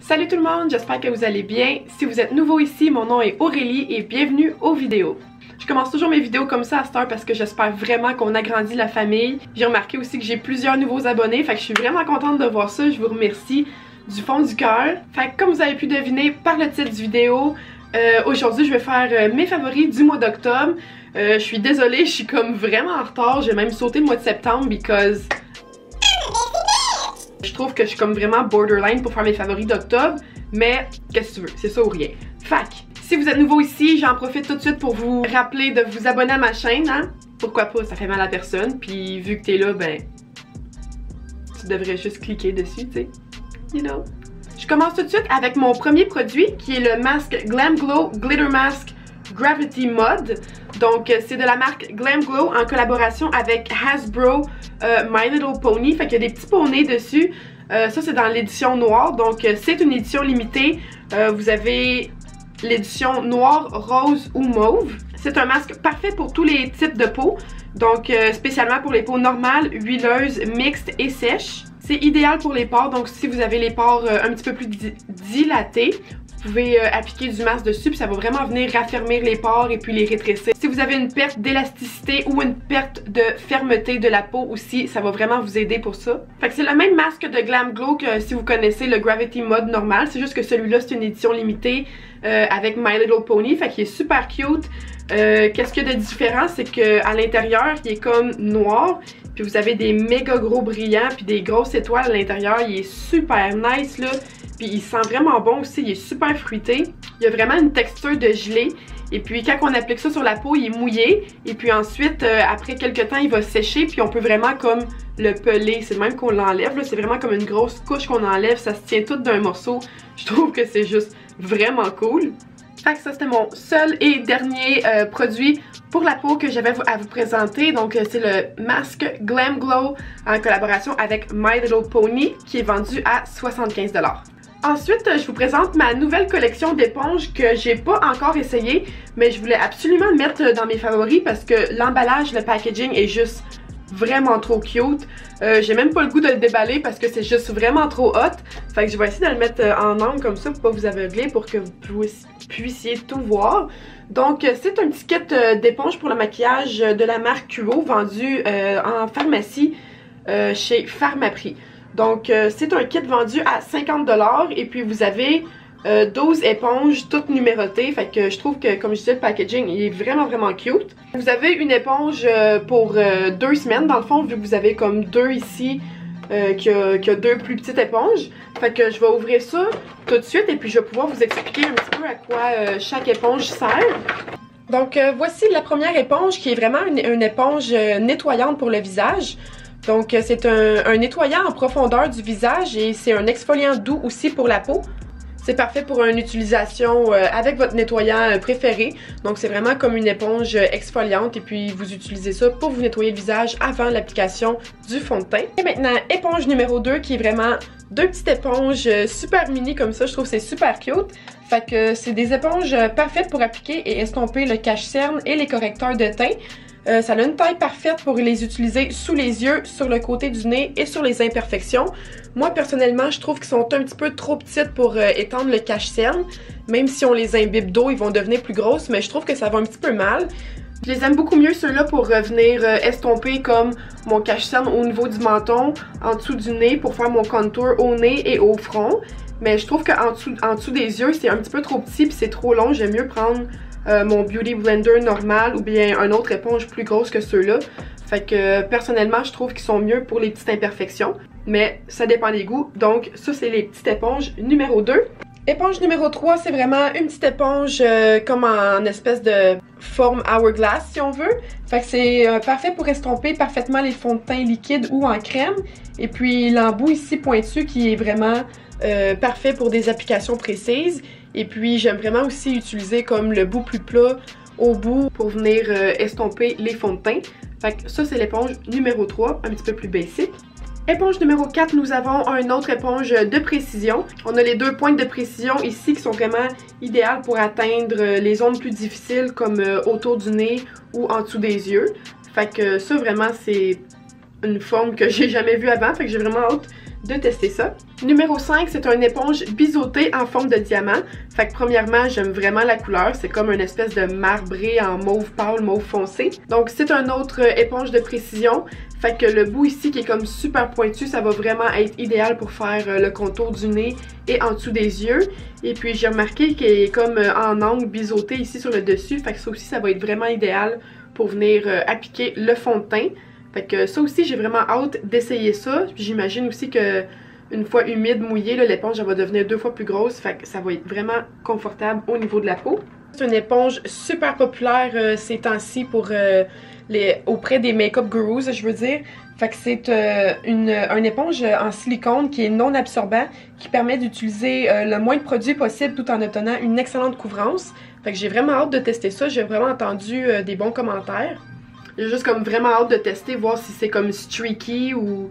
Salut tout le monde, j'espère que vous allez bien. Si vous êtes nouveau ici, mon nom est Aurélie et bienvenue aux vidéos. Je commence toujours mes vidéos comme ça à cette heure parce que j'espère vraiment qu'on agrandit la famille. J'ai remarqué aussi que j'ai plusieurs nouveaux abonnés, fait que je suis vraiment contente de voir ça, je vous remercie du fond du cœur. Fait que comme vous avez pu deviner par le titre du vidéo, aujourd'hui je vais faire mes favoris du mois d'octobre. Je suis désolée, je suis comme vraiment en retard, j'ai même sauté le mois de septembre because je trouve que je suis comme vraiment borderline pour faire mes favoris d'octobre, mais qu'est-ce que tu veux, c'est ça ou rien. Fac, si vous êtes nouveau ici, j'en profite tout de suite pour vous rappeler de vous abonner à ma chaîne, hein. Pourquoi pas, ça fait mal à personne, puis vu que t'es là, ben, tu devrais juste cliquer dessus, tu sais, you know. Je commence tout de suite avec mon premier produit, qui est le masque Glam Glow Glitter Mask Gravity Mod. Donc c'est de la marque Glam Glow en collaboration avec Hasbro My Little Pony. Fait qu'il y a des petits poneys dessus. Ça c'est dans l'édition noire. Donc c'est une édition limitée. Vous avez l'édition noire, rose ou mauve. C'est un masque parfait pour tous les types de peau. Donc spécialement pour les peaux normales, huileuses, mixtes et sèches. C'est idéal pour les pores. Donc si vous avez les pores un petit peu plus dilatés, vous pouvez appliquer du masque dessus puis ça va vraiment venir raffermir les pores et puis les rétrécir. Si vous avez une perte d'élasticité ou une perte de fermeté de la peau aussi, ça va vraiment vous aider pour ça. Fait que c'est le même masque de Glam Glow que si vous connaissez le Gravity Mod normal. C'est juste que celui-là c'est une édition limitée avec My Little Pony. Fait qu'il est super cute. Qu'est-ce qu'il y a de différent? C'est qu'à l'intérieur, il est comme noir. Puis vous avez des méga gros brillants puis des grosses étoiles à l'intérieur. Il est super nice là. Puis il sent vraiment bon aussi, il est super fruité. Il y a vraiment une texture de gelée. Et puis quand on applique ça sur la peau, il est mouillé. Et puis ensuite, après quelques temps, il va sécher. Puis on peut vraiment comme le peler. C'est même qu'on l'enlève. C'est vraiment comme une grosse couche qu'on enlève. Ça se tient tout d'un morceau. Je trouve que c'est juste vraiment cool. Fait que ça c'était mon seul et dernier produit pour la peau que j'avais à vous présenter. Donc c'est le masque Glam Glow en collaboration avec My Little Pony qui est vendu à 75 $. Ensuite, je vous présente ma nouvelle collection d'éponges que j'ai pas encore essayé, mais je voulais absolument le mettre dans mes favoris parce que l'emballage, le packaging est juste vraiment trop cute. J'ai même pas le goût de le déballer parce que c'est juste vraiment trop hot. Fait que je vais essayer de le mettre en angle comme ça pour pas vous aveugler, pour que vous puissiez tout voir. Donc c'est un petit kit d'éponges pour le maquillage de la marque QO vendu en pharmacie chez Pharmaprix. Donc c'est un kit vendu à 50 $ et puis vous avez 12 éponges toutes numérotées. Fait que je trouve que, comme je disais, le packaging il est vraiment cute. Vous avez une éponge pour 2 semaines dans le fond, vu que vous avez comme deux ici qui a deux plus petites éponges. Fait que je vais ouvrir ça tout de suite et puis je vais pouvoir vous expliquer un petit peu à quoi chaque éponge sert. Donc voici la première éponge qui est vraiment une éponge nettoyante pour le visage. Donc c'est un nettoyant en profondeur du visage et c'est un exfoliant doux aussi pour la peau. C'est parfait pour une utilisation avec votre nettoyant préféré. Donc c'est vraiment comme une éponge exfoliante et puis vous utilisez ça pour vous nettoyer le visage avant l'application du fond de teint. Et maintenant éponge numéro 2 qui est vraiment deux petites éponges super mini comme ça. Je trouve que c'est super cute. Fait que c'est des éponges parfaites pour appliquer et estomper le cache-cerne et les correcteurs de teint. Ça a une taille parfaite pour les utiliser sous les yeux, sur le côté du nez et sur les imperfections. Moi personnellement je trouve qu'ils sont un petit peu trop petites pour étendre le cache-cerne. Même si on les imbibe d'eau, ils vont devenir plus grosses, mais je trouve que ça va un petit peu mal. Je les aime beaucoup mieux ceux-là pour venir estomper comme mon cache-cerne au niveau du menton, en dessous du nez pour faire mon contour au nez et au front. Mais je trouve qu'en dessous des yeux c'est un petit peu trop petit puis c'est trop long. J'aime mieux prendre mon Beauty Blender normal ou bien une autre éponge plus grosse que ceux-là. Fait que personnellement je trouve qu'ils sont mieux pour les petites imperfections, mais ça dépend des goûts. Donc ça c'est les petites éponges numéro 2. Éponge numéro 3 c'est vraiment une petite éponge comme en espèce de forme hourglass si on veut. Fait que c'est parfait pour estomper parfaitement les fonds de teint liquides ou en crème. Et puis l'embout ici pointu qui est vraiment parfait pour des applications précises. Et puis j'aime vraiment aussi utiliser comme le bout plus plat au bout pour venir estomper les fonds de teint. Fait que ça c'est l'éponge numéro 3, un petit peu plus basic. Éponge numéro 4, nous avons une autre éponge de précision. On a les deux pointes de précision ici qui sont vraiment idéales pour atteindre les zones plus difficiles comme autour du nez ou en dessous des yeux. Fait que ça vraiment c'est une forme que j'ai jamais vue avant. Fait que j'ai vraiment hâte de tester ça. Numéro 5, c'est une éponge biseautée en forme de diamant. Fait que premièrement, j'aime vraiment la couleur. C'est comme une espèce de marbré en mauve pâle, mauve foncé. Donc c'est une autre éponge de précision. Fait que le bout ici qui est comme super pointu, ça va vraiment être idéal pour faire le contour du nez et en dessous des yeux. Et puis j'ai remarqué qu'il est comme en angle biseauté ici sur le dessus. Fait que ça aussi, ça va être vraiment idéal pour venir appliquer le fond de teint. Fait que ça aussi, j'ai vraiment hâte d'essayer ça. Puis j'imagine aussi que une fois humide, mouillée, l'éponge va devenir 2 fois plus grosse. Fait que ça va être vraiment confortable au niveau de la peau. C'est une éponge super populaire ces temps-ci pour auprès des make-up gurus, je veux dire. Fait que c'est une éponge en silicone qui est non absorbant, qui permet d'utiliser le moins de produits possible tout en obtenant une excellente couvrance. Fait que j'ai vraiment hâte de tester ça. J'ai vraiment entendu des bons commentaires. J'ai juste comme vraiment hâte de tester, voir si c'est comme streaky ou...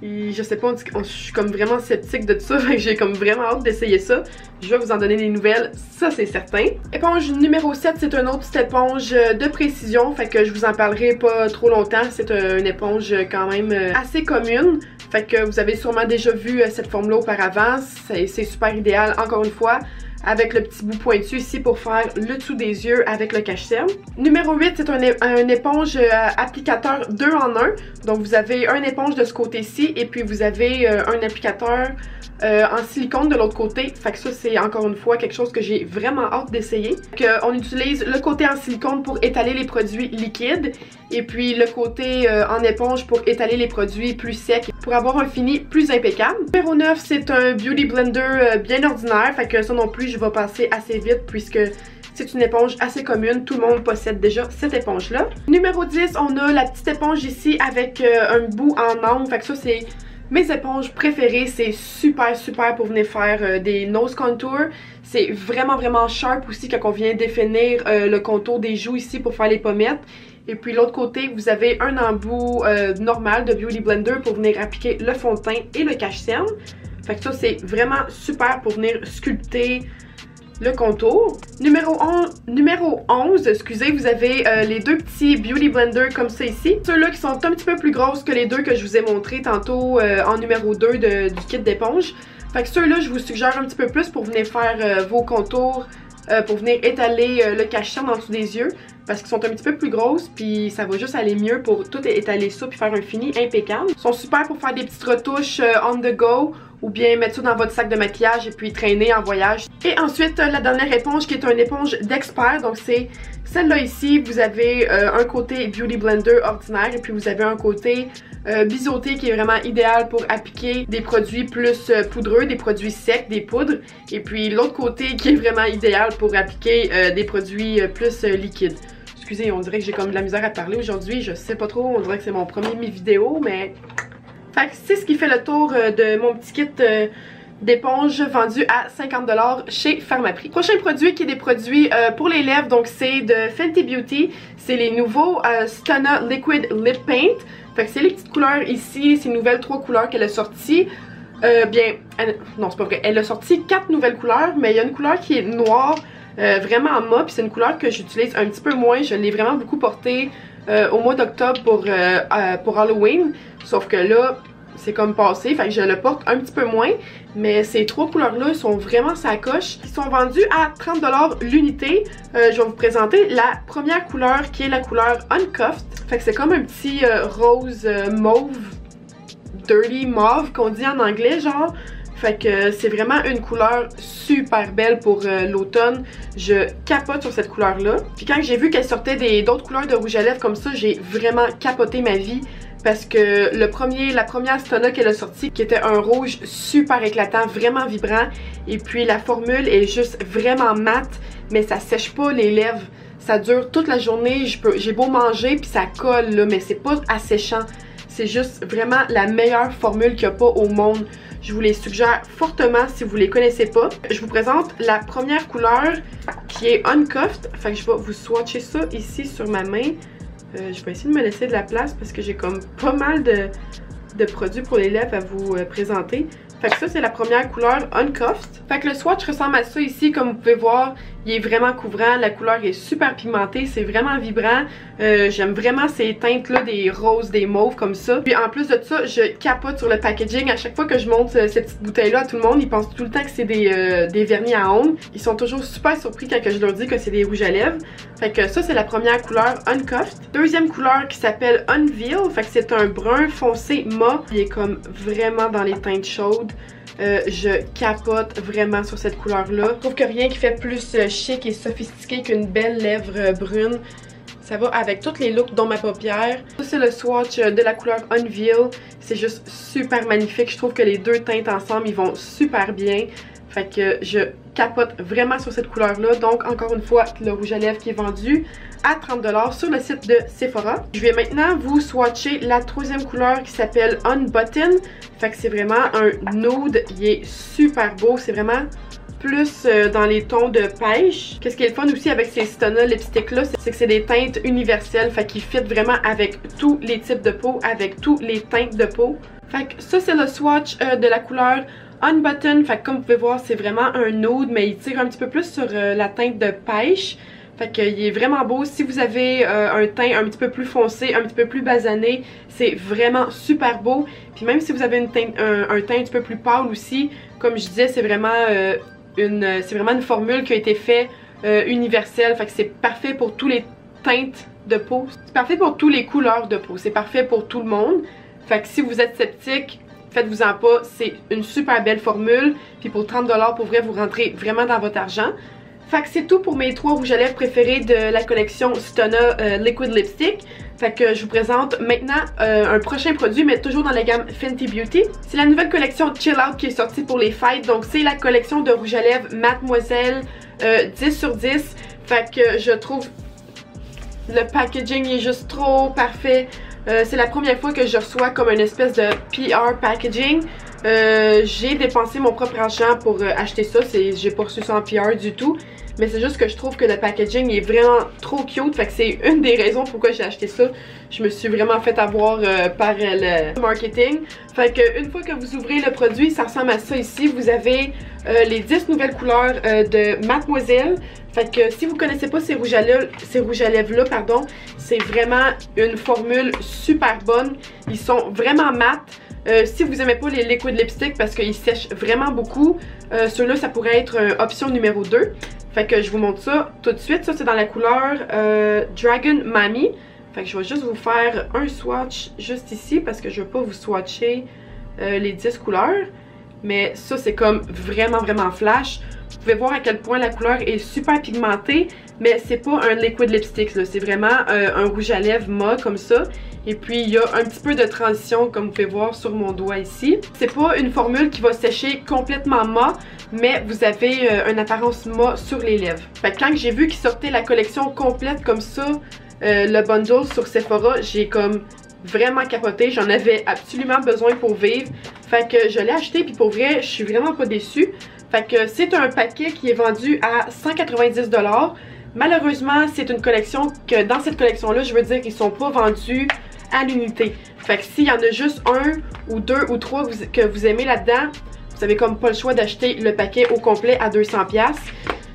Je sais pas, je suis comme vraiment sceptique de tout ça, j'ai comme vraiment hâte d'essayer ça. Je vais vous en donner des nouvelles, ça c'est certain. Éponge numéro 7, c'est une autre petite éponge de précision, fait que je vous en parlerai pas trop longtemps. C'est une éponge quand même assez commune, fait que vous avez sûrement déjà vu cette forme-là auparavant. C'est super idéal, encore une fois, avec le petit bout pointu ici pour faire le dessous des yeux avec le cache-cerne. Numéro 8, c'est une éponge applicateur 2 en 1. Donc vous avez une éponge de ce côté-ci et puis vous avez un applicateur en silicone de l'autre côté. Fait que ça, c'est encore une fois quelque chose que j'ai vraiment hâte d'essayer. On utilise le côté en silicone pour étaler les produits liquides et puis le côté en éponge pour étaler les produits plus secs pour avoir un fini plus impeccable. Numéro 9, c'est un Beauty Blender bien ordinaire. Fait que ça non plus, je vais passer assez vite puisque c'est une éponge assez commune. Tout le monde possède déjà cette éponge-là. Numéro 10, on a la petite éponge ici avec un bout en angle. Fait que ça, c'est mes éponges préférées. C'est super pour venir faire des nose contours. C'est vraiment sharp aussi quand on vient définir le contour des joues ici pour faire les pommettes. Et puis l'autre côté, vous avez un embout normal de Beauty Blender pour venir appliquer le fond de teint et le cache-cerne. Fait que ça, c'est vraiment super pour venir sculpter le contour. Numéro 11, excusez, vous avez les deux petits Beauty Blender comme ça ici. Ceux-là qui sont un petit peu plus grosses que les deux que je vous ai montré tantôt en numéro 2 du kit d'éponge. Fait que ceux-là, je vous suggère un petit peu plus pour venir faire vos contours, pour venir étaler le cache-cerne en dessous des yeux. Parce qu'ils sont un petit peu plus grosses, puis ça va juste aller mieux pour tout étaler ça puis faire un fini impeccable. Ils sont super pour faire des petites retouches on the go ou bien mettre ça dans votre sac de maquillage et puis traîner en voyage. Et ensuite, la dernière éponge qui est une éponge d'expert, donc c'est celle-là ici. Vous avez un côté Beauty Blender ordinaire et puis vous avez un côté biseauté qui est vraiment idéal pour appliquer des produits plus poudreux, des produits secs, des poudres. Et puis l'autre côté qui est vraiment idéal pour appliquer des produits plus liquides. Excusez, on dirait que j'ai comme de la misère à parler aujourd'hui, je sais pas trop, on dirait que c'est mon premier mi-vidéo, mais... Fait que c'est ce qui fait le tour de mon petit kit d'éponge vendu à 50$ chez Pharmaprix. Prochain produit qui est des produits pour les lèvres, donc c'est de Fenty Beauty. C'est les nouveaux Stunna Liquid Lip Paint. Fait que c'est les petites couleurs ici, ces nouvelles 3 couleurs qu'elle a sorties. Non c'est pas vrai, elle a sorti 4 nouvelles couleurs, mais il y a une couleur qui est noire, vraiment en mat, puis c'est une couleur que j'utilise un petit peu moins. Je l'ai vraiment beaucoup portée au mois d'octobre pour Halloween, sauf que là c'est comme passé, fait que je le porte un petit peu moins, mais ces 3 couleurs là sont vraiment sa coche. Ils sont vendus à 30$ l'unité. Je vais vous présenter la première couleur qui est la couleur Uncuffed. Fait que c'est comme un petit rose mauve, dirty mauve qu'on dit en anglais genre. Fait que c'est vraiment une couleur super belle pour l'automne. Je capote sur cette couleur-là. Puis quand j'ai vu qu'elle sortait d'autres couleurs de rouge à lèvres comme ça, j'ai vraiment capoté ma vie. Parce que la première Stunna qu'elle a sortie, qui était un rouge super éclatant, vraiment vibrant. Et puis la formule est juste vraiment mate, mais ça sèche pas les lèvres. Ça dure toute la journée, j'ai beau manger puis ça colle là, mais c'est pas asséchant. C'est juste vraiment la meilleure formule qu'il n'y a pas au monde. Je vous les suggère fortement si vous les connaissez pas. Je vous présente la première couleur qui est Uncuffed. Fait que je vais vous swatcher ça ici sur ma main. Je vais essayer de me laisser de la place parce que j'ai comme pas mal de produits pour les lèvres à vous présenter. Fait que ça c'est la première couleur Uncuffed. Fait que le swatch ressemble à ça ici comme vous pouvez voir. Il est vraiment couvrant, la couleur est super pigmentée, c'est vraiment vibrant. J'aime vraiment ces teintes là, des roses, des mauves comme ça. Puis en plus de ça, je capote sur le packaging. À chaque fois que je montre ces petites bouteilles là à tout le monde, ils pensent tout le temps que c'est des vernis à ongles. Ils sont toujours super surpris quand je leur dis que c'est des rouges à lèvres. Fait que ça c'est la première couleur Uncuffed. Deuxième couleur qui s'appelle Unveil. Fait que c'est un brun foncé mat. Il est comme vraiment dans les teintes chaudes. Je capote vraiment sur cette couleur là. Je trouve que rien qui fait plus chic et sophistiqué qu'une belle lèvre brune. Ça va avec tous les looks dont ma paupière. Ça c'est le swatch de la couleur Unveil. C'est juste super magnifique. Je trouve que les deux teintes ensemble ils vont super bien. Fait que je capote vraiment sur cette couleur là. Donc encore une fois le rouge à lèvres qui est vendu à 30$ sur le site de Sephora. Je vais maintenant vous swatcher la troisième couleur qui s'appelle Unbutton. Fait que c'est vraiment un nude. Il est super beau. C'est vraiment plus dans les tons de pêche. Qu'est-ce qui est le fun aussi avec ces Stunna lipsticks là, c'est que c'est des teintes universelles. Fait qu'ils fit vraiment avec tous les types de peau, avec tous les teintes de peau. Fait que ça c'est le swatch de la couleur Unbutton. Fait que comme vous pouvez voir c'est vraiment un nude mais il tire un petit peu plus sur la teinte de pêche. Fait qu'il est vraiment beau. Si vous avez un teint un petit peu plus foncé, un petit peu plus basané, c'est vraiment super beau. Puis même si vous avez un teint un petit peu plus pâle aussi, comme je disais, c'est vraiment une formule qui a été faite universelle. Fait que c'est parfait pour tous les teintes de peau. C'est parfait pour toutes les couleurs de peau. C'est parfait pour tout le monde. Fait que si vous êtes sceptique, faites-vous-en pas. C'est une super belle formule. Puis pour 30$, pour vrai, vous rentrez vraiment dans votre argent. Fait que c'est tout pour mes 3 rouges à lèvres préférés de la collection Stunna Liquid Lipstick. Fait que je vous présente maintenant un prochain produit, mais toujours dans la gamme Fenty Beauty. C'est la nouvelle collection Chill Out qui est sortie pour les fêtes. Donc c'est la collection de rouge à lèvres Mademoiselle 10 sur 10. Fait que je trouve le packaging est juste trop parfait. C'est la première fois que je reçois comme une espèce de PR packaging. J'ai dépensé mon propre argent pour acheter ça. J'ai pas reçu ça en PR du tout. Mais c'est juste que je trouve que le packaging est vraiment trop cute. Fait que c'est une des raisons pourquoi j'ai acheté ça. Je me suis vraiment fait avoir par le marketing. Fait que une fois que vous ouvrez le produit, ça ressemble à ça ici. Vous avez les 10 nouvelles couleurs de Mademoiselle. Fait que si vous connaissez pas ces rouges à lèvres là, pardon, c'est vraiment une formule super bonne. Ils sont vraiment mat. Si vous aimez pas les liquid lipstick parce qu'ils sèchent vraiment beaucoup, ceux-là ça pourrait être option numéro 2. Fait que je vous montre ça tout de suite. Ça c'est dans la couleur Dragon Mami. Fait que je vais juste vous faire un swatch juste ici parce que je veux pas vous swatcher les 10 couleurs. Mais ça c'est comme vraiment flash. Vous pouvez voir à quel point la couleur est super pigmentée, mais c'est pas un liquid lipstick, c'est vraiment un rouge à lèvres mat comme ça. Et puis il y a un petit peu de transition comme vous pouvez voir sur mon doigt ici. C'est pas une formule qui va sécher complètement mat, mais vous avez une apparence mat sur les lèvres. Fait que quand j'ai vu qu'ils sortaient la collection complète comme ça, le bundle sur Sephora, j'ai comme vraiment capoté. J'en avais absolument besoin pour vivre. Fait que je l'ai acheté puis pour vrai, je suis vraiment pas déçue. Fait que c'est un paquet qui est vendu à 190$. Malheureusement, c'est une collection que dans cette collection-là, je veux dire qu'ils sont pas vendus à l'unité. Fait que s'il y en a juste un ou deux ou trois que vous aimez là-dedans, vous avez comme pas le choix d'acheter le paquet au complet à 200$.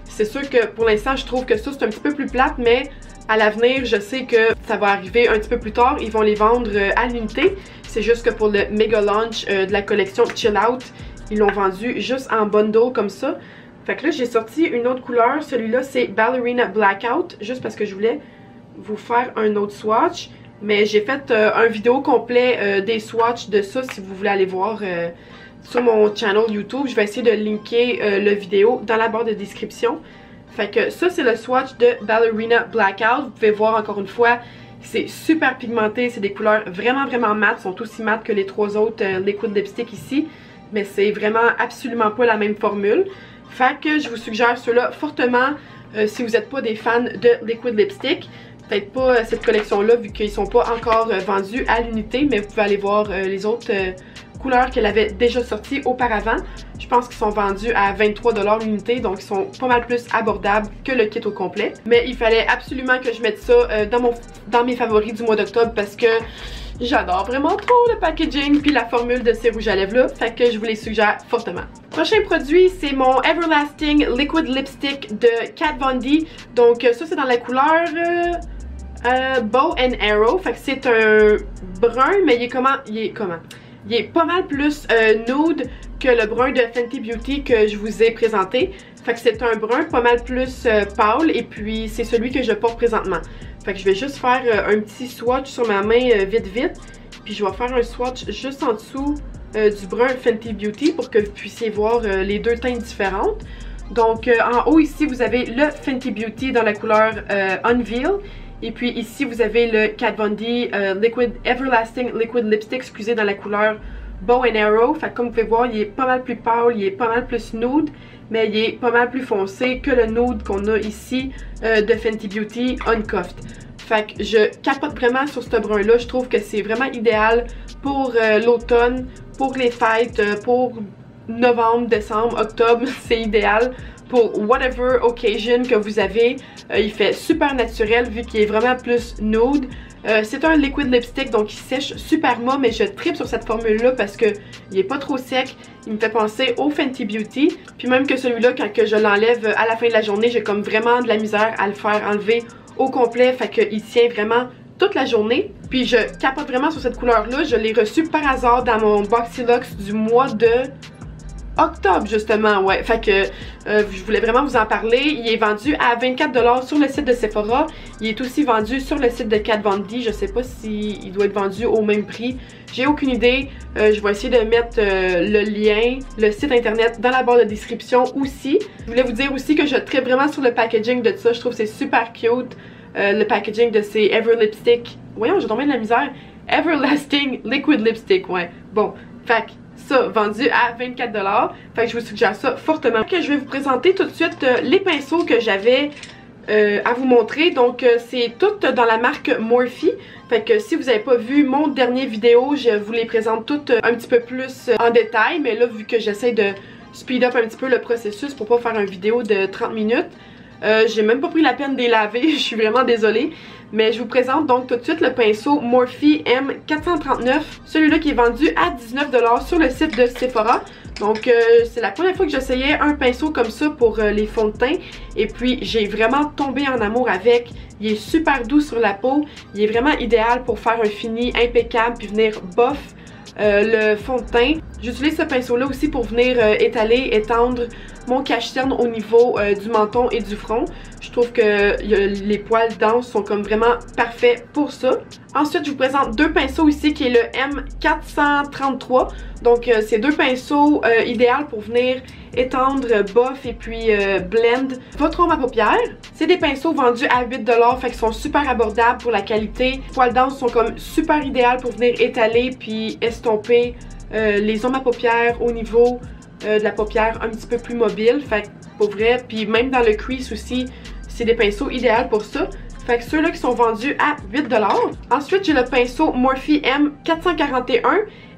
C'est sûr que pour l'instant, je trouve que ça c'est un petit peu plus plate, mais à l'avenir, je sais que ça va arriver un petit peu plus tard. Ils vont les vendre à l'unité. C'est juste que pour le méga launch de la collection Chill Out, ils l'ont vendu juste en bundle comme ça. Fait que là, j'ai sorti une autre couleur. Celui-là, c'est Ballerina Blackout. Juste parce que je voulais vous faire un autre swatch. Mais j'ai fait un vidéo complet des swatchs de ça si vous voulez aller voir sur mon channel YouTube. Je vais essayer de linker le vidéo dans la barre de description. Fait que ça, c'est le swatch de Ballerina Blackout. Vous pouvez voir encore une fois, c'est super pigmenté. C'est des couleurs vraiment mates. Sont aussi mates que les 3 autres liquid lipstick ici. Mais c'est vraiment absolument pas la même formule. Fait que je vous suggère ceux-là fortement si vous n'êtes pas des fans de liquid lipstick. Peut-être pas cette collection-là vu qu'ils sont pas encore vendus à l'unité, mais vous pouvez aller voir les autres couleurs qu'elle avait déjà sorties auparavant. Je pense qu'ils sont vendus à 23$ l'unité, donc ils sont pas mal plus abordables que le kit au complet. Mais il fallait absolument que je mette ça dans mes favoris du mois d'octobre parce que J'adore vraiment trop le packaging puis la formule de ces rouges à lèvres là, fait que je vous les suggère fortement. Prochain produit, c'est mon Everlasting Liquid Lipstick de Kat Von D. Donc ça c'est dans la couleur Bow and Arrow, fait que c'est un brun, mais il est pas mal plus nude que le brun de Fenty Beauty que je vous ai présenté. Fait que c'est un brun pas mal plus pâle et puis c'est celui que je porte présentement. Fait que je vais juste faire un petit swatch sur ma main vite. Puis je vais faire un swatch juste en dessous du brun Fenty Beauty pour que vous puissiez voir les deux teintes différentes. Donc en haut ici vous avez le Fenty Beauty dans la couleur Unveil. Et puis ici vous avez le Kat Von D Everlasting Liquid Lipstick, excusez, dans la couleur Bow and Arrow. Fait que comme vous pouvez voir, il est pas mal plus pâle, il est pas mal plus nude, mais il est pas mal plus foncé que le nude qu'on a ici de Fenty Beauty Uncuffed. Fait que je capote vraiment sur ce brun là, je trouve que c'est vraiment idéal pour l'automne, pour les fêtes, pour novembre, décembre, octobre, c'est idéal pour whatever occasion que vous avez. Il fait super naturel vu qu'il est vraiment plus nude. C'est un liquid lipstick donc il sèche super mat, mais je tripe sur cette formule là parce que il est pas trop sec. Il me fait penser au Fenty Beauty. Puis même que celui-là, quand que je l'enlève à la fin de la journée, j'ai comme vraiment de la misère à le faire enlever au complet. Fait qu'il tient vraiment toute la journée. Puis je capote vraiment sur cette couleur là. Je l'ai reçu par hasard dans mon Boxy Luxe du mois de octobre justement, ouais. Fait que je voulais vraiment vous en parler. Il est vendu à 24$ sur le site de Sephora. Il est aussi vendu sur le site de Kat Von D. Je sais pas s'il doit être vendu au même prix. J'ai aucune idée. Je vais essayer de mettre le lien, le site internet dans la barre de description aussi. Je voulais vous dire aussi que je tripe vraiment sur le packaging de ça. Je trouve que c'est super cute. Le packaging de ces Ever Lipstick. Voyons, j'ai tombé de la misère. Everlasting Liquid Lipstick, ouais. Bon, fait que ça, vendu à 24$. Fait que je vous suggère ça fortement. Donc, je vais vous présenter tout de suite les pinceaux que j'avais à vous montrer. Donc, c'est toutes dans la marque Morphe. Fait que si vous n'avez pas vu mon dernier vidéo, je vous les présente toutes un petit peu plus en détail. Mais là, vu que j'essaie de speed up un petit peu le processus pour pas faire une vidéo de 30 minutes, j'ai même pas pris la peine de les laver. Je suis vraiment désolée. Mais je vous présente donc tout de suite le pinceau Morphe M439. Celui-là qui est vendu à 19$ sur le site de Sephora. Donc c'est la première fois que j'essayais un pinceau comme ça pour les fonds de teint. Et puis j'ai vraiment tombé en amour avec. Il est super doux sur la peau. Il est vraiment idéal pour faire un fini impeccable puis venir buff le fond de teint. J'utilise ce pinceau-là aussi pour venir étaler, étendre mon cache-cerne au niveau du menton et du front. Je trouve que les poils denses sont comme vraiment parfaits pour ça. Ensuite, je vous présente deux pinceaux ici qui est le M433. Donc, c'est deux pinceaux idéaux pour venir étendre, buff et puis blend votre ombre à paupières. C'est des pinceaux vendus à 8$, fait qu'ils sont super abordables pour la qualité. Les poils denses sont comme super idéales pour venir étaler puis estomper les ombres à paupières au niveau de la paupière un petit peu plus mobile. Fait que pour vrai, puis même dans le crease aussi, c'est des pinceaux idéaux pour ça. Fait que ceux-là qui sont vendus à 8$. Ensuite, j'ai le pinceau Morphe M441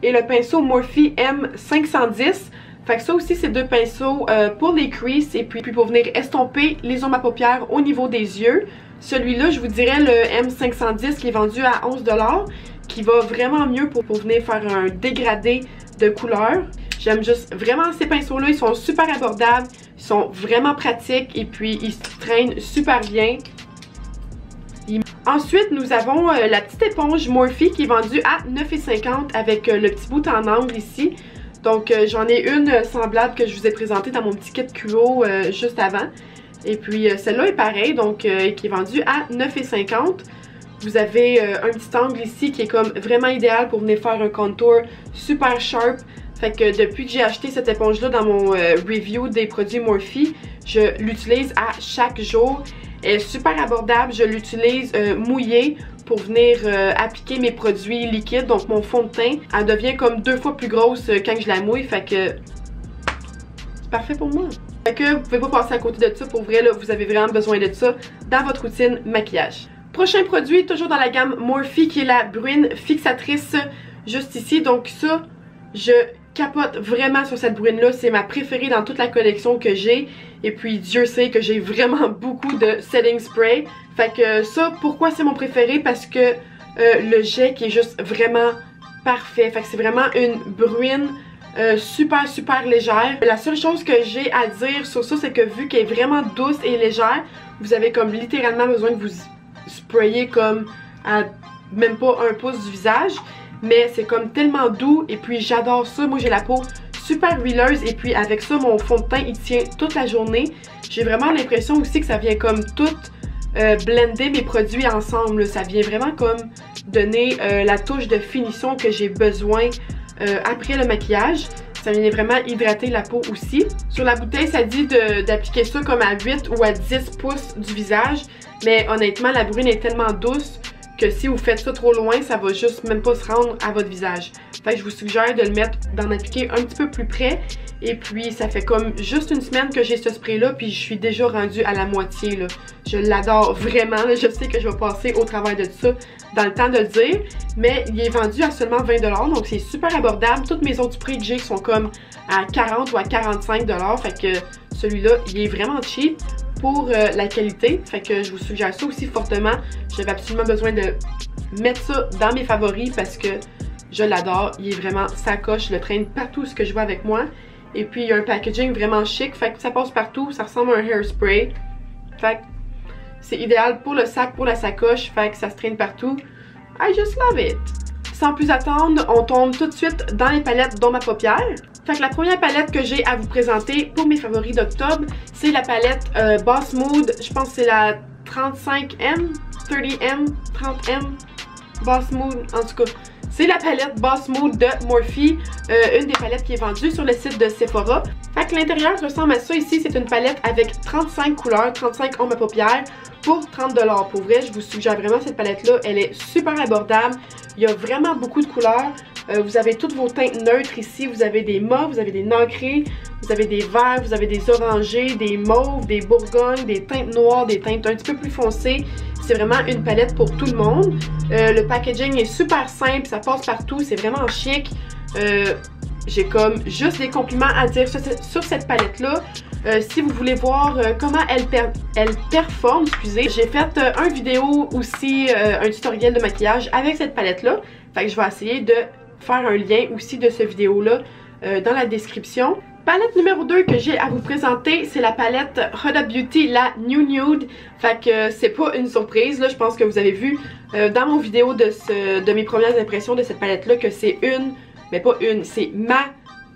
et le pinceau Morphe M510. Fait que ça aussi, c'est deux pinceaux pour les creases et puis pour venir estomper les ombres à paupières au niveau des yeux. Celui-là, je vous dirais le M510 qui est vendu à 11$, qui va vraiment mieux pour venir faire un dégradé de couleur. J'aime juste vraiment ces pinceaux-là, ils sont super abordables, ils sont vraiment pratiques et puis ils se traînent super bien. Ensuite, nous avons la petite éponge Morphe qui est vendue à 9,50$ avec le petit bout en angle ici. Donc j'en ai une semblable que je vous ai présentée dans mon petit kit QO juste avant. Et puis celle-là est pareille, donc qui est vendue à 9,50$. Vous avez un petit angle ici qui est comme vraiment idéal pour venir faire un contour super sharp. Fait que depuis que j'ai acheté cette éponge-là dans mon review des produits Morphe, je l'utilise à chaque jour. Elle est super abordable, je l'utilise mouillée pour venir appliquer mes produits liquides, donc mon fond de teint. Elle devient comme 2 fois plus grosse quand je la mouille, fait que c'est parfait pour moi. Fait que vous pouvez pas passer à côté de ça, pour vrai là, vous avez vraiment besoin de ça dans votre routine maquillage. Prochain produit, toujours dans la gamme Morphe, qui est la bruine fixatrice juste ici. Donc ça, je capote vraiment sur cette bruine là, c'est ma préférée dans toute la collection que j'ai. Et puis Dieu sait que j'ai vraiment beaucoup de setting spray. Fait que ça, pourquoi c'est mon préféré? Parce que le jet qui est juste vraiment parfait. Fait que c'est vraiment une bruine super légère. La seule chose que j'ai à dire sur ça, c'est que vu qu'elle est vraiment douce et légère, vous avez comme littéralement besoin de vous sprayer comme à même pas 1 pouce du visage. Mais c'est comme tellement doux et puis j'adore ça. Moi j'ai la peau super huileuse et puis avec ça mon fond de teint il tient toute la journée. J'ai vraiment l'impression aussi que ça vient comme tout blender mes produits ensemble. Ça vient vraiment comme donner la touche de finition que j'ai besoin après le maquillage. Ça vient vraiment hydrater la peau aussi. Sur la bouteille, ça dit d'appliquer ça comme à 8 ou à 10 pouces du visage. Mais honnêtement, la brune est tellement douce que si vous faites ça trop loin, ça va juste même pas se rendre à votre visage. Fait que je vous suggère de le mettre, d'en appliquer un petit peu plus près. Et puis ça fait comme juste une semaine que j'ai ce spray là, puis je suis déjà rendue à la moitié là. Je l'adore vraiment, là. Je sais que je vais passer au travers de ça dans le temps de le dire. Mais il est vendu à seulement 20$, donc c'est super abordable. Toutes mes autres sprays que j'ai sont comme à 40 ou à 45$. Fait que celui-là, il est vraiment cheap pour la qualité. Fait que je vous suggère ça aussi fortement. J'avais absolument besoin de mettre ça dans mes favoris parce que je l'adore. Il est vraiment sacoche, je le traîne partout ce que je vois avec moi. Et puis il y a un packaging vraiment chic, fait que ça passe partout, ça ressemble à un hairspray. Fait que c'est idéal pour le sac, pour la sacoche, fait que ça se traîne partout. I just love it! Sans plus attendre, on tombe tout de suite dans les palettes dont ma paupière. Fait que la première palette que j'ai à vous présenter pour mes favoris d'octobre, c'est la palette Boss Mood. Je pense que c'est la 35M, 30M, 30M, Boss Mood, en tout cas. C'est la palette Boss Mood de Morphe, une des palettes qui est vendue sur le site de Sephora. Fait que l'intérieur ressemble à ça ici, c'est une palette avec 35 couleurs, 35 ombres à paupières pour 30$. Pour vrai, je vous suggère vraiment cette palette-là, elle est super abordable, il y a vraiment beaucoup de couleurs. Vous avez toutes vos teintes neutres ici, vous avez des mauves, vous avez des nacrés, vous avez des verts, vous avez des orangés, des mauves, des bourgognes, des teintes noires, des teintes un petit peu plus foncées. C'est vraiment une palette pour tout le monde. Le packaging est super simple, ça passe partout, c'est vraiment chic. J'ai comme juste des compliments à dire sur cette palette-là. Si vous voulez voir comment elle performe, excusez, j'ai fait une vidéo aussi, un tutoriel de maquillage avec cette palette-là. Fait que je vais essayer de faire un lien aussi de cette vidéo-là dans la description. Palette numéro 2 que j'ai à vous présenter, c'est la palette Huda Beauty, la New Nude. Fait que c'est pas une surprise, là, je pense que vous avez vu dans mon vidéo de mes premières impressions de cette palette-là que c'est mais pas une, c'est ma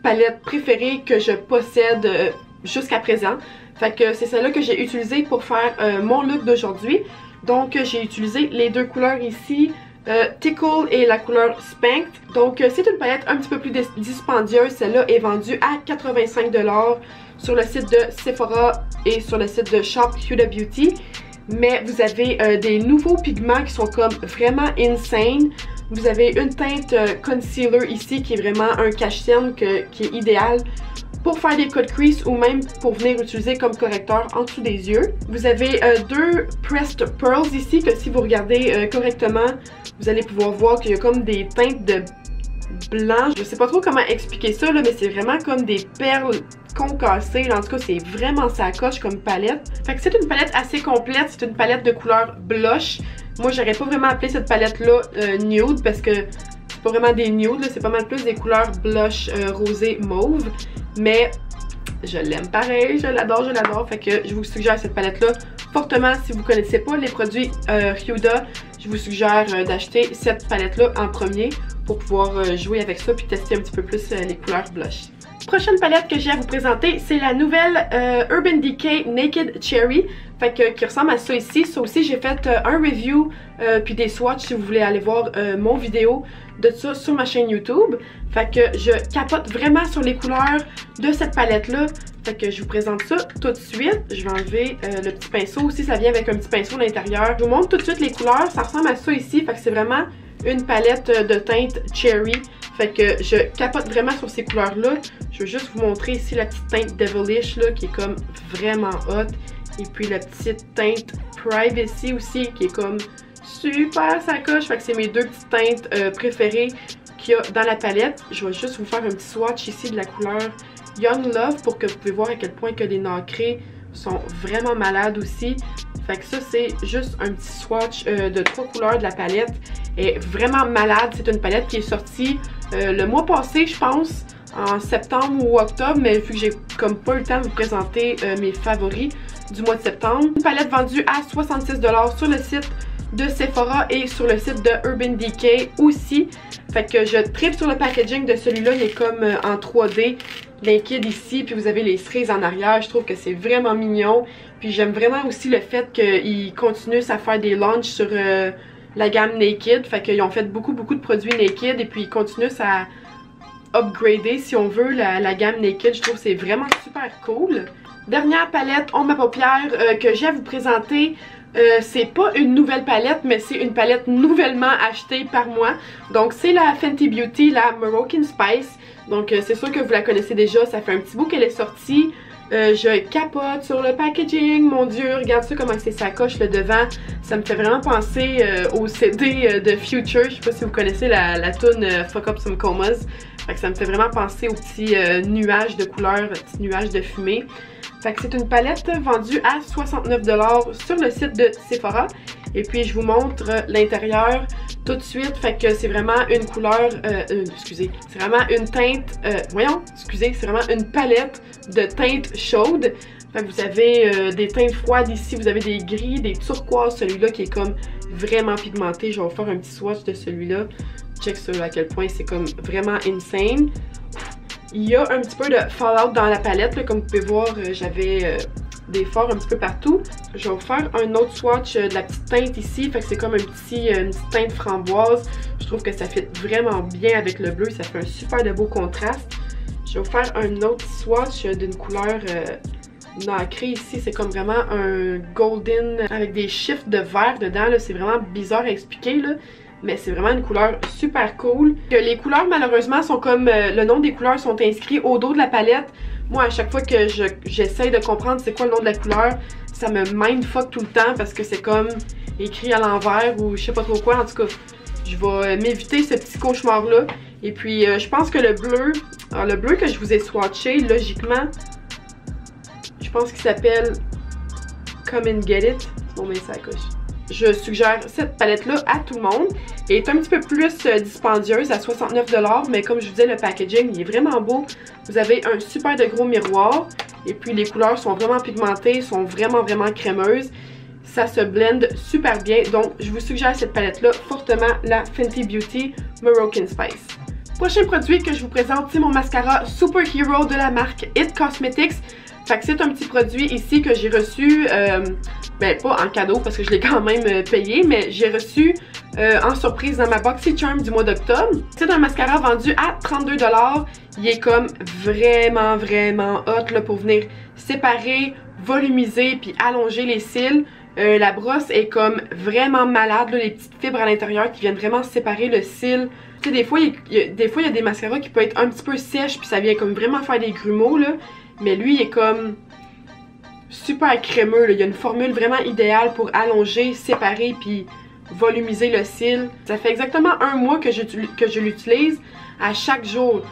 palette préférée que je possède jusqu'à présent. Fait que c'est celle-là que j'ai utilisée pour faire mon look d'aujourd'hui. Donc j'ai utilisé les deux couleurs ici. Tickle et la couleur Spanked. Donc c'est une palette un petit peu plus dispendieuse. Celle-là est vendue à 85$ sur le site de Sephora et sur le site de Shop Huda Beauty. Mais vous avez des nouveaux pigments qui sont comme vraiment insane. Vous avez une teinte concealer ici qui est vraiment un cache-cerne qui est idéal pour faire des cut crease ou même pour venir utiliser comme correcteur en dessous des yeux. Vous avez deux Pressed Pearls ici que si vous regardez correctement, vous allez pouvoir voir qu'il y a comme des teintes de blanc. Je sais pas trop comment expliquer ça là, mais c'est vraiment comme des perles concassées. En tout cas, c'est vraiment sacoche comme palette. Fait que c'est une palette assez complète. C'est une palette de couleur blush. Moi, j'aurais pas vraiment appelé cette palette-là nude parce que c'est pas vraiment des nudes. C'est pas mal plus des couleurs blush rosé mauve. Mais je l'aime pareil, je l'adore, je l'adore. Fait que je vous suggère cette palette-là fortement. Si vous connaissez pas les produits Huda, je vous suggère d'acheter cette palette-là en premier pour pouvoir jouer avec ça puis tester un petit peu plus les couleurs blush. Prochaine palette que j'ai à vous présenter, c'est la nouvelle Urban Decay Naked Cherry. Fait que qui ressemble à ça ici. Ça aussi, j'ai fait un review puis des swatchs si vous voulez aller voir mon vidéo de ça sur ma chaîne YouTube. Fait que je capote vraiment sur les couleurs de cette palette-là. Fait que je vous présente ça tout de suite. Je vais enlever le petit pinceau. Aussi, ça vient avec un petit pinceau à l'intérieur. Je vous montre tout de suite les couleurs. Ça ressemble à ça ici. Fait que c'est vraiment une palette de teinte cherry. Fait que je capote vraiment sur ces couleurs-là. Je veux juste vous montrer ici la petite teinte Devilish là, qui est comme vraiment hot. Et puis la petite teinte Privacy aussi qui est comme super sacoche. Fait que c'est mes deux petites teintes préférées qu'il y a dans la palette. Je vais juste vous faire un petit swatch ici de la couleur Young Love pour que vous pouvez voir à quel point que les nacrés sont vraiment malades aussi. Fait que ça, c'est juste un petit swatch de 3 couleurs de la palette. Elle est vraiment malade. C'est une palette qui est sortie le mois passé, je pense, en septembre ou octobre, mais vu que j'ai comme pas eu le temps de vous présenter mes favoris du mois de septembre. Une palette vendue à 66 $ sur le site de Sephora et sur le site de Urban Decay aussi. Fait que je tripe sur le packaging de celui-là. Il est comme en 3D liquide ici, puis vous avez les cerises en arrière. Je trouve que c'est vraiment mignon. Puis j'aime vraiment aussi le fait qu'ils continuent à faire des launches sur la gamme Naked. Fait qu'ils ont fait beaucoup de produits Naked et puis ils continuent à upgrader, si on veut, la gamme Naked. Je trouve que c'est vraiment super cool. Dernière palette ombre à paupières que j'ai à vous présenter. C'est pas une nouvelle palette, mais c'est une palette nouvellement achetée par moi. Donc c'est la Fenty Beauty, la Moroccan Spice. Donc c'est sûr que vous la connaissez déjà, ça fait un petit bout qu'elle est sortie. Je capote sur le packaging, mon dieu, regarde ça comment c'est sa coche le devant. Ça me fait vraiment penser au CD de Future. Je sais pas si vous connaissez la tune Fuck Up Some Comas. Fait que ça me fait vraiment penser aux petits nuages de couleurs, petits nuages de fumée. Fait que c'est une palette vendue à 69 $ sur le site de Sephora. Et puis je vous montre l'intérieur tout de suite. Fait que c'est vraiment une couleur, excusez, c'est vraiment une teinte, c'est vraiment une palette de teintes chaudes. Fait que vous avez des teintes froides ici, vous avez des gris, des turquoises, celui-là qui est comme vraiment pigmenté. Je vais vous faire un petit swatch de celui-là. Check ça à quel point c'est comme vraiment insane. Il y a un petit peu de fallout dans la palette, là, comme vous pouvez voir, j'avais des forts un petit peu partout. Je vais vous faire un autre swatch de la petite teinte ici, fait que c'est comme une petite teinte framboise. Je trouve que ça fit vraiment bien avec le bleu, ça fait un super de beau contraste. Je vais vous faire un autre swatch d'une couleur nacrée ici, c'est comme vraiment un golden avec des chiffres de vert dedans, c'est vraiment bizarre à expliquer là. Mais c'est vraiment une couleur super cool. Les couleurs malheureusement sont comme le nom des couleurs sont inscrits au dos de la palette. Moi à chaque fois que j'essaye de comprendre c'est quoi le nom de la couleur, ça me mindfuck tout le temps parce que c'est comme écrit à l'envers ou je sais pas trop quoi. En tout cas, je vais m'éviter ce petit cauchemar là. Et puis je pense que le bleu que je vous ai swatché, logiquement, je pense qu'il s'appelle Come and Get It. C'est mon message. Je suggère cette palette-là à tout le monde. Elle est un petit peu plus dispendieuse à 69 $, mais comme je vous disais, le packaging il est vraiment beau. Vous avez un super de gros miroir et puis les couleurs sont vraiment pigmentées, sont vraiment crémeuses. Ça se blende super bien, donc je vous suggère cette palette-là fortement, la Fenty Beauty Moroccan Spice. Prochain produit que je vous présente, c'est mon mascara Super Hero de la marque It Cosmetics. Fait que c'est un petit produit ici que j'ai reçu, ben pas en cadeau parce que je l'ai quand même payé, mais j'ai reçu en surprise dans ma BoxyCharm du mois d'octobre. C'est un mascara vendu à 32 $. Il est comme vraiment hot là, pour venir séparer, volumiser puis allonger les cils. La brosse est comme vraiment malade, là, les petites fibres à l'intérieur qui viennent vraiment séparer le cil. Tu sais, des fois il y a des mascaras qui peuvent être un petit peu sèches puis ça vient comme vraiment faire des grumeaux là. Mais lui, il est comme super crémeux. Là. Il y a une formule vraiment idéale pour allonger, séparer puis volumiser le cil. Ça fait exactement un mois que je l'utilise à chaque jour.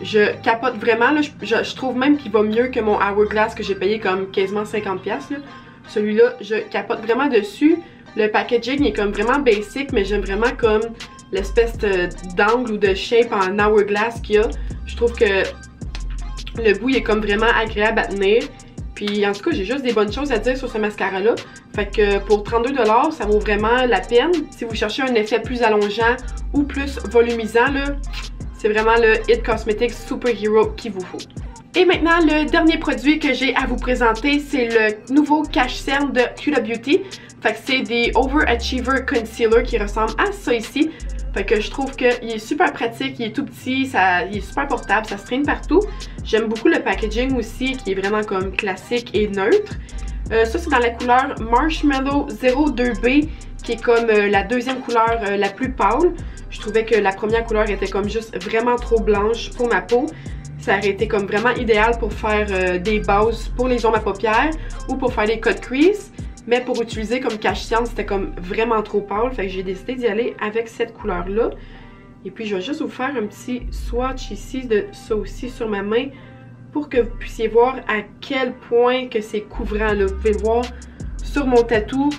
Je capote vraiment. Là. Je trouve même qu'il va mieux que mon Hourglass que j'ai payé comme quasiment 50$. Celui-là, je capote vraiment dessus. Le packaging est comme vraiment basic, mais j'aime vraiment comme l'espèce d'angle ou de shape en Hourglass qu'il y a. Je trouve que le bout il est comme vraiment agréable à tenir. Puis en tout cas, j'ai juste des bonnes choses à dire sur ce mascara-là. Fait que pour 32 $, ça vaut vraiment la peine. Si vous cherchez un effet plus allongeant ou plus volumisant, là, c'est vraiment le It Cosmetics Super Hero qu'il vous faut. Et maintenant, le dernier produit que j'ai à vous présenter, c'est le nouveau cache-cerne de Huda Beauty. Fait que c'est des Overachiever Concealer qui ressemblent à ça ici. Fait que je trouve qu'il est super pratique, il est tout petit, il est super portable, ça se traîne partout. J'aime beaucoup le packaging aussi qui est vraiment comme classique et neutre. Ça c'est dans la couleur Marshmallow 02B qui est comme la deuxième couleur la plus pâle. Je trouvais que la première couleur était comme juste vraiment trop blanche pour ma peau. Ça aurait été comme vraiment idéal pour faire des bases pour les ombres à paupières ou pour faire des cut crease. Mais pour utiliser comme cache-cerne, c'était comme vraiment trop pâle. Fait que j'ai décidé d'y aller avec cette couleur-là. Et puis je vais juste vous faire un petit swatch ici de ça aussi sur ma main pour que vous puissiez voir à quel point que c'est couvrant là. Vous pouvez le voir sur mon tatou.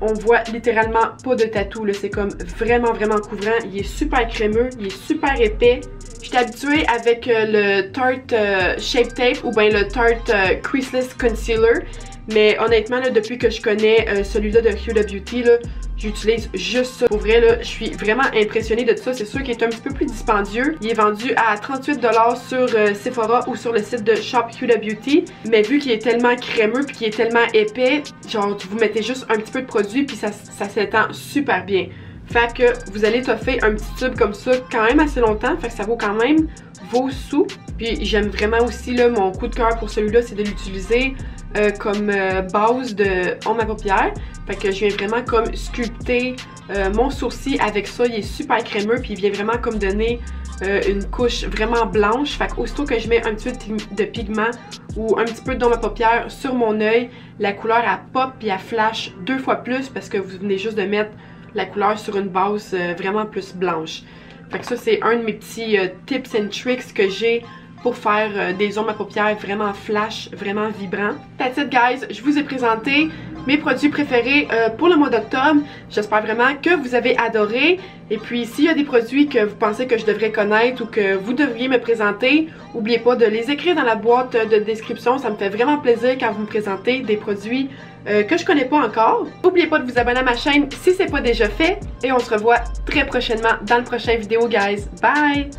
On voit littéralement pas de tatou, c'est comme vraiment couvrant. Il est super crémeux, il est super épais. J'étais habituée avec le Tarte Shape Tape ou bien le Tarte Creaseless Concealer. Mais honnêtement, là, depuis que je connais celui-là de Huda Beauty, là, j'utilise juste ça. Pour vrai, là, je suis vraiment impressionnée de ça. C'est sûr qu'il est un petit peu plus dispendieux. Il est vendu à 38$ sur Sephora ou sur le site de Shop Huda Beauty. Mais vu qu'il est tellement crémeux puis qu'il est tellement épais, genre vous mettez juste un petit peu de produit puis ça s'étend super bien. Fait que vous allez toffer un petit tube comme ça quand même assez longtemps. Fait que ça vaut quand même vos sous. Puis j'aime vraiment aussi, là, mon coup de cœur pour celui-là, c'est de l'utiliser comme base de ombre à paupières. Fait que je viens vraiment comme sculpter mon sourcil avec ça. Il est super crémeux puis il vient vraiment comme donner une couche vraiment blanche. Fait que aussitôt que je mets un petit peu de pigment ou un petit peu d'ombre à paupières sur mon œil, la couleur elle pop puis elle flash 2 fois plus parce que vous venez juste de mettre la couleur sur une base vraiment plus blanche. Fait que ça c'est un de mes petits tips and tricks que j'ai pour faire des ombres à paupières vraiment flash, vraiment vibrants. That's it guys, je vous ai présenté mes produits préférés pour le mois d'octobre. J'espère vraiment que vous avez adoré. Et puis s'il y a des produits que vous pensez que je devrais connaître ou que vous devriez me présenter, n'oubliez pas de les écrire dans la boîte de description. Ça me fait vraiment plaisir quand vous me présentez des produits que je connais pas encore. N'oubliez pas de vous abonner à ma chaîne si c'est pas déjà fait. Et on se revoit très prochainement dans le prochain vidéo guys. Bye!